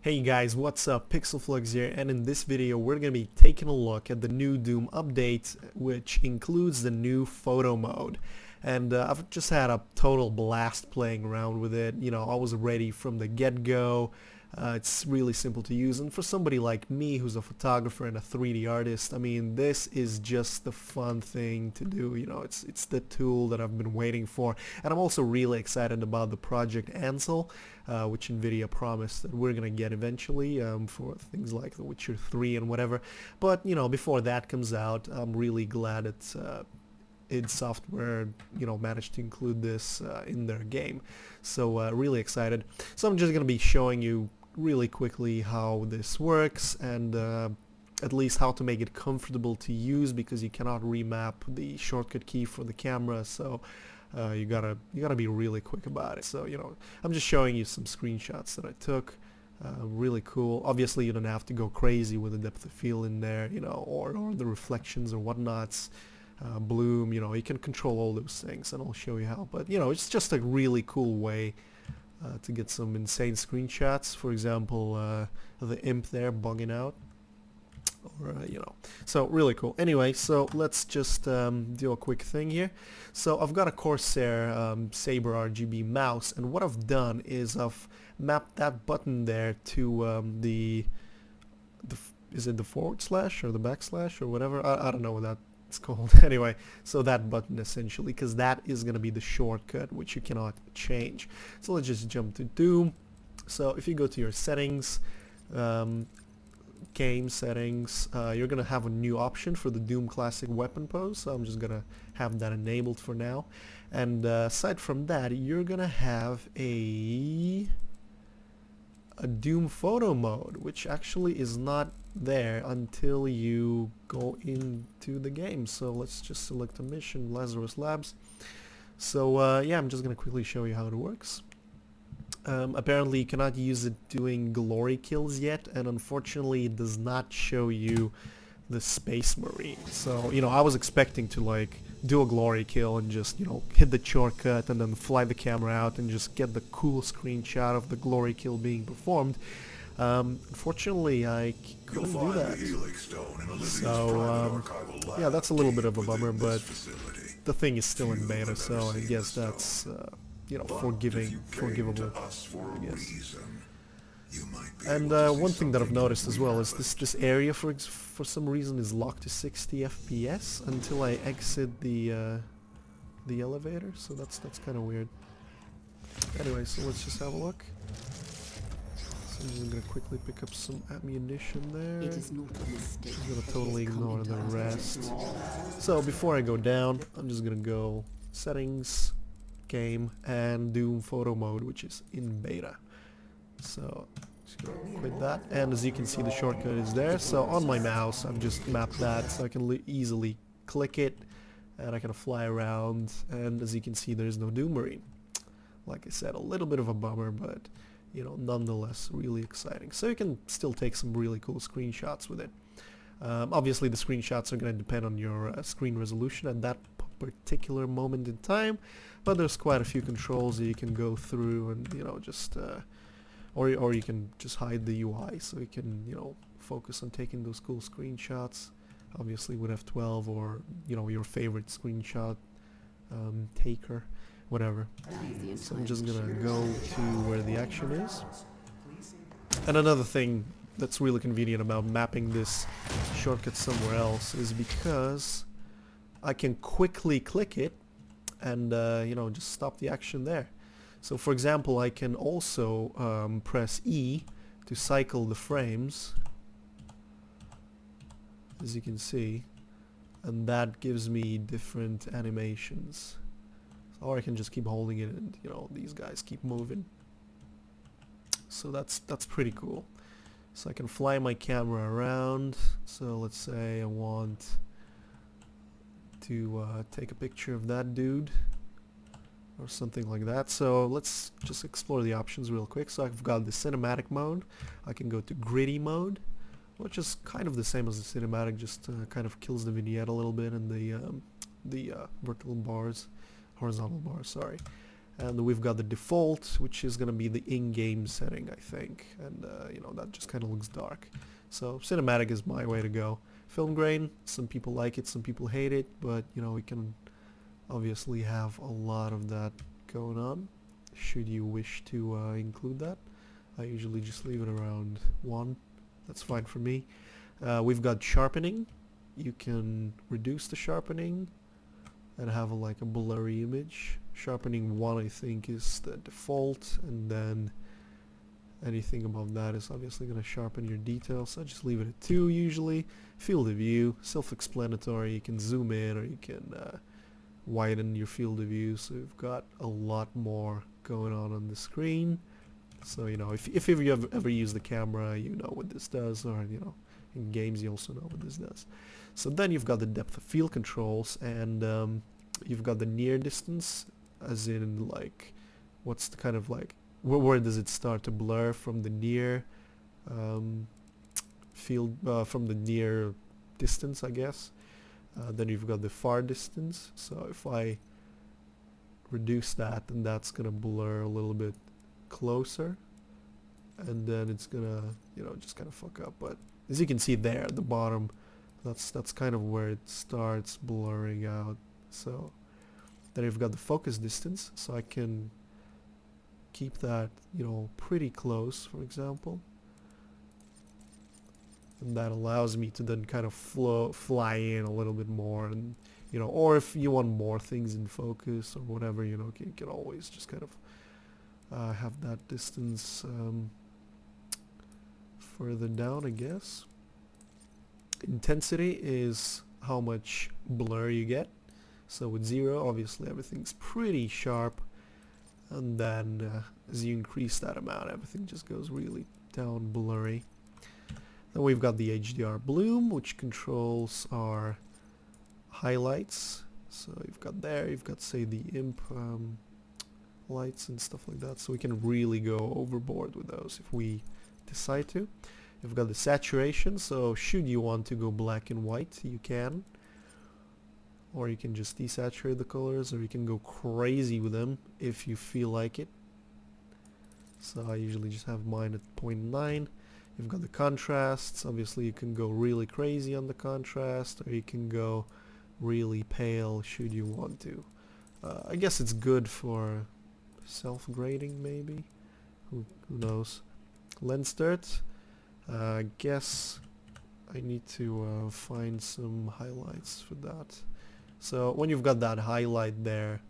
Hey guys, what's up? Pixelflux here, and in this video we're going to be taking a look at the new Doom update, which includes the new photo mode. And I've just had a total blast playing around with it. You know, I was ready from the get-go. It's really simple to use, and for somebody like me who's a photographer and a 3D artist, I mean, this is just the fun thing to do. You know, it's the tool that I've been waiting for, and I'm also really excited about the Project Ansel, which NVIDIA promised that we're gonna get eventually for things like The Witcher 3 and whatever. But you know, before that comes out, I'm really glad it's id Software, you know, managed to include this in their game. So really excited. So I'm just gonna be showing you really quickly how this works, and at least how to make it comfortable to use, because you cannot remap the shortcut key for the camera, so you gotta be really quick about it. So you know, I'm just showing you some screenshots that I took. Really cool. Obviously you don't have to go crazy with the depth of field in there, you know, or the reflections or whatnots. Bloom, you know, you can control all those things, and I'll show you how. But you know, it's just a really cool way to get some insane screenshots. For example, the imp there bugging out, or you know, so really cool. Anyway, so let's just do a quick thing here. So I've got a Corsair Saber RGB mouse, and what I've done is I've mapped that button there to is it the forward slash or the backslash or whatever? I don't know what that it's called. Anyway, so that button essentially, because that is going to be the shortcut, which you cannot change. So let's just jump to Doom. So if you go to your settings, game settings, you're going to have a new option for the Doom Classic weapon pose, so I'm just going to have that enabled for now. And aside from that, you're going to have a Doom photo mode, which actually is not there until you go into the game. So let's just select a mission, Lazarus Labs. So yeah, I'm just gonna quickly show you how it works. Apparently you cannot use it doing glory kills yet, and unfortunately it does not show you the Space Marine. So you know, I was expecting to like do a glory kill and just, you know, hit the shortcut and then fly the camera out and just get the cool screenshot of the glory kill being performed. Unfortunately I couldn't do that. So yeah, that's a little bit of a bummer, but the thing is still in beta, so I guess that's you know, forgivable, I guess. And one thing that I've noticed as well is this area for some reason is locked to 60 FPS until I exit the elevator, so that's kind of weird. Anyway, so let's just have a look. So I'm just gonna quickly pick up some ammunition there. It is not a mistake. I'm gonna totally ignore the rest. So before I go down, I'm just gonna go settings, game, and Doom photo mode, which is in beta. So just gonna quit that, and as you can see, the shortcut is there. So on my mouse I've just mapped that so I can easily click it and I can fly around, and as you can see, there's no Doom Marine. Like I said, a little bit of a bummer, but you know, nonetheless really exciting. So you can still take some really cool screenshots with it. Obviously the screenshots are going to depend on your screen resolution at that particular moment in time, but there's quite a few controls that you can go through, and you know, just or you can just hide the UI, so you can, you know, focus on taking those cool screenshots, obviously with F12, or you know, your favorite screenshot taker, whatever. So I'm just gonna go to where the action is. And another thing that's really convenient about mapping this shortcut somewhere else is because I can quickly click it and you know, just stop the action there. So for example, I can also press E to cycle the frames, as you can see, and that gives me different animations. Or I can just keep holding it and, you know, these guys keep moving. So that's pretty cool. So I can fly my camera around. So let's say I want to take a picture of that dude or something like that. So let's just explore the options real quick. So I've got the cinematic mode. I can go to gritty mode, which is kind of the same as the cinematic, just kind of kills the vignette a little bit, and the vertical bars, horizontal bars, sorry. And we've got the default, which is gonna be the in-game setting, I think, and you know, that just kind of looks dark. So cinematic is my way to go. Film grain, some people like it, some people hate it, but you know, we can obviously have a lot of that going on should you wish to include that. I usually just leave it around 1. That's fine for me. We've got sharpening. You can reduce the sharpening and have like a blurry image. Sharpening 1, I think, is the default, and then anything above that is obviously going to sharpen your details. So I just leave it at 2 usually. Field of view, self-explanatory. You can zoom in or you can widen your field of view, so you've got a lot more going on the screen. So you know, if you ever use the camera, you know what this does, or you know, in games you also know what this does. So then you've got the depth of field controls, and you've got the near distance, as in like, what's the kind of like, where does it start to blur from the near field, from the near distance, I guess. Then you've got the far distance, so if I reduce that, then that's gonna blur a little bit closer, and then it's gonna, you know, just kind of fuck up. But as you can see there at the bottom, that's kind of where it starts blurring out. So then you've got the focus distance, so I can keep that, you know, pretty close, for example, and that allows me to then kind of fly in a little bit more, and you know, or if you want more things in focus or whatever, you know, you can always just kind of have that distance further down, I guess. Intensity is how much blur you get. So with 0, obviously everything's pretty sharp, and then as you increase that amount, everything just goes really down blurry. Then we've got the HDR bloom, which controls our highlights. So you've got say the imp lights and stuff like that, so we can really go overboard with those if we decide to. You've got the saturation, so should you want to go black and white, you can, or you can just desaturate the colors, or you can go crazy with them if you feel like it. So I usually just have mine at 0.9. You've got the contrasts. Obviously you can go really crazy on the contrast, or you can go really pale should you want to. I guess it's good for self-grading, maybe, who knows. Lens dirt, I guess I need to find some highlights for that. So when you've got that highlight there,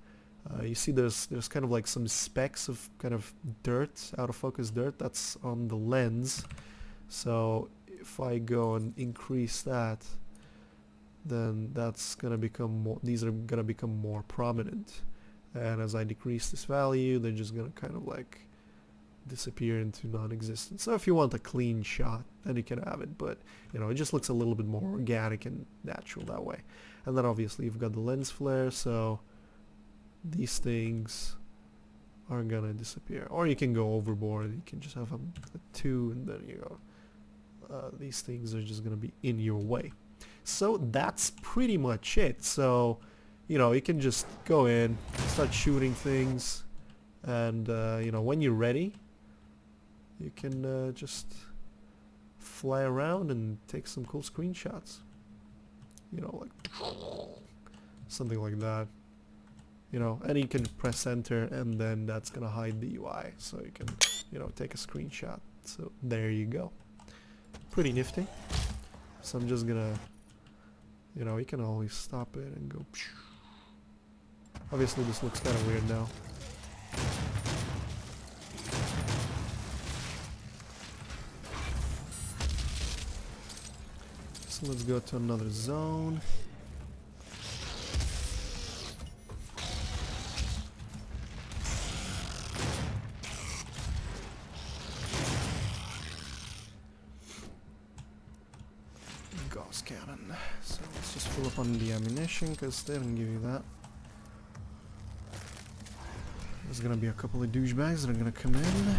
you see there's kind of like some specks of kind of dirt, out of focus dirt, that's on the lens. So if I go and increase that, then that's gonna become more, these are gonna become more prominent, and as I decrease this value, they're just gonna kind of like disappear into non-existence. So if you want a clean shot, then you can have it, but you know, it just looks a little bit more organic and natural that way. And then obviously you've got the lens flare, so these things are gonna disappear, or you can go overboard. You can just have a 2, and then you go, these things are just gonna be in your way. So that's pretty much it. So you know, you can just go in, start shooting things, and you know, when you're ready, you can just fly around and take some cool screenshots, you know, like something like that, you know, and you can press enter, and then that's gonna hide the UI, so you can, you know, take a screenshot. So there you go, pretty nifty. So I'm just gonna, you know, you can always stop it and go. Obviously this looks kind of weird now. So let's go to another zone. Gauss cannon. So let's just fill up on the ammunition, because they don't give you that. There's gonna be a couple of douchebags that are gonna come in.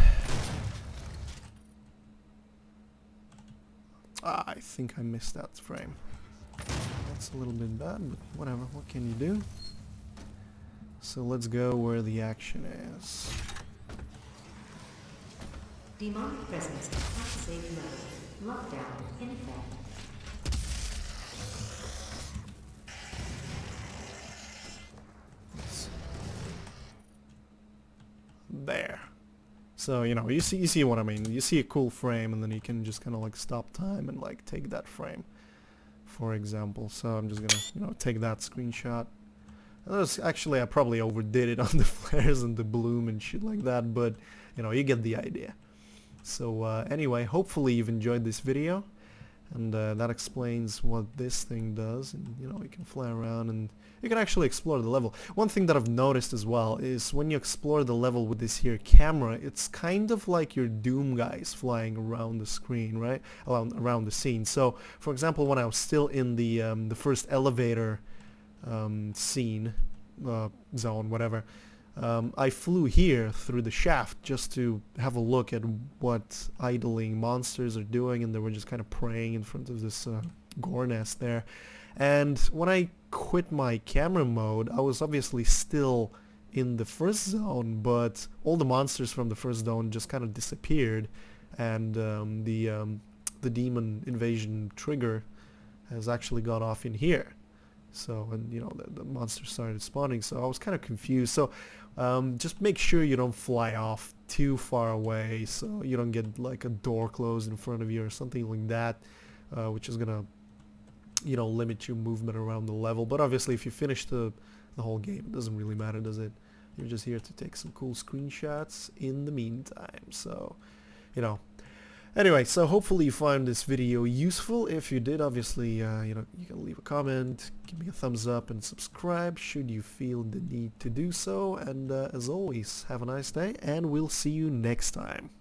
Ah, I think I missed that frame. That's a little bit bad, but whatever, what can you do? So let's go where the action is. Demonic presence at safe level. Lockdown in effect. There. So, you know, you see what I mean. You see a cool frame, and then you can just kind of like stop time and like take that frame, for example. So I'm just gonna, you know, take that screenshot. And that's actually, I probably overdid it on the flares and the bloom and shit like that, but you know, you get the idea. So anyway, hopefully you've enjoyed this video, and that explains what this thing does. And you know, you can fly around and you can actually explore the level. One thing that I've noticed as well is when you explore the level with this here camera, it's kind of like your Doom guys flying around the screen, right? Around the scene. So for example, when I was still in the first elevator scene, zone, whatever, I flew here through the shaft just to have a look at what idling monsters are doing, and they were just kind of praying in front of this gore nest there. And when I quit my camera mode, I was obviously still in the first zone, but all the monsters from the first zone just kind of disappeared, and the demon invasion trigger has actually got off in here. So, and you know, the monsters started spawning, so I was kind of confused. So just make sure you don't fly off too far away, so you don't get like a door closed in front of you or something like that, which is gonna, you know, limit your movement around the level. But obviously if you finish the whole game, it doesn't really matter, does it? You're just here to take some cool screenshots in the meantime. So, you know, anyway, so hopefully you found this video useful. If you did, obviously, you know, you can leave a comment, give me a thumbs up, and subscribe should you feel the need to do so. And as always, have a nice day, and we'll see you next time.